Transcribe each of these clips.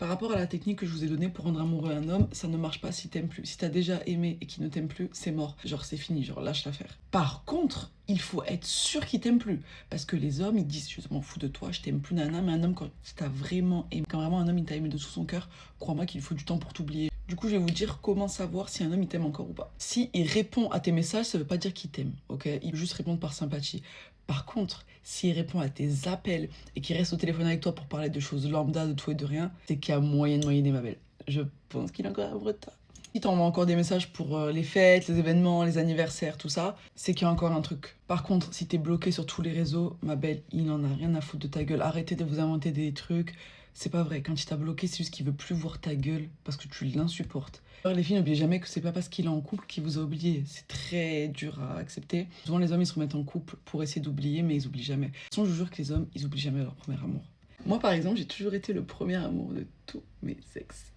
Par rapport à la technique que je vous ai donnée pour rendre amoureux un homme, ça ne marche pas si t'aimes plus. Si t'as déjà aimé et qu'il ne t'aime plus, c'est mort. Genre c'est fini, genre lâche l'affaire. Par contre, il faut être sûr qu'il t'aime plus. Parce que les hommes, ils disent je m'en fous de toi, je t'aime plus, nana. Mais un homme, quand t'as vraiment aimé, quand vraiment un homme il t'a aimé de tout son cœur, crois-moi qu'il faut du temps pour t'oublier. Du coup, je vais vous dire comment savoir si un homme il t'aime encore ou pas. Si il répond à tes messages, ça veut pas dire qu'il t'aime, ok? Il veut juste répondre par sympathie. Par contre, s'il répond à tes appels et qu'il reste au téléphone avec toi pour parler de choses lambda, de tout et de rien, c'est qu'il y a moyen de moyenner, ma belle. Je pense qu'il est encore amoureux de toi. Si t'envoies encore des messages pour les fêtes, les événements, les anniversaires, tout ça, c'est qu'il y a encore un truc. Par contre, si t'es bloqué sur tous les réseaux, ma belle, il en a rien à foutre de ta gueule. Arrêtez de vous inventer des trucs. C'est pas vrai. Quand il t'a bloqué, c'est juste qu'il veut plus voir ta gueule parce que tu l'insupportes. Alors, les filles, n'oubliez jamais que c'est pas parce qu'il est en couple qu'il vous a oublié. C'est très dur à accepter. Souvent, les hommes, ils se remettent en couple pour essayer d'oublier, mais ils oublient jamais. De toute façon, je vous jure que les hommes, ils oublient jamais leur premier amour. Moi, par exemple, j'ai toujours été le premier amour de tous mes ex.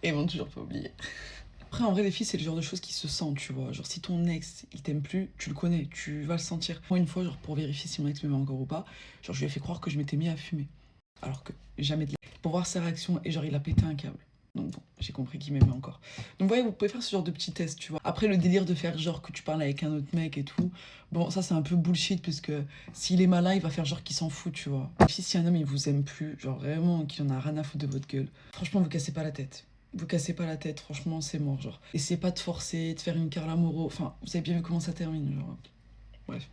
Et ils m'ont toujours pas oublié. Après, en vrai, les filles, c'est le genre de choses qui se sentent, tu vois. Genre, si ton ex, il t'aime plus, tu le connais, tu vas le sentir. Moi, une fois, genre, pour vérifier si mon ex m'aimait encore ou pas, genre, je lui ai fait croire que je m'étais mis à fumer. Alors que jamais de la... Pour voir sa réaction, et genre, il a pété un câble. Donc bon, j'ai compris qu'il m'aimait encore. Donc voyez, vous pouvez faire ce genre de petits tests, tu vois. Après, le délire de faire genre que tu parles avec un autre mec et tout, bon, ça, c'est un peu bullshit, parce que s'il est malin, il va faire genre qu'il s'en fout, tu vois. Et puis, si un homme, il vous aime plus, genre vraiment, qu'il en a rien à foutre de votre gueule, franchement, vous cassez pas la tête. Vous cassez pas la tête, franchement, c'est mort, genre. Essayez pas de forcer, de faire une Carla Moreau. Enfin, vous avez bien vu comment ça termine, genre. Bref.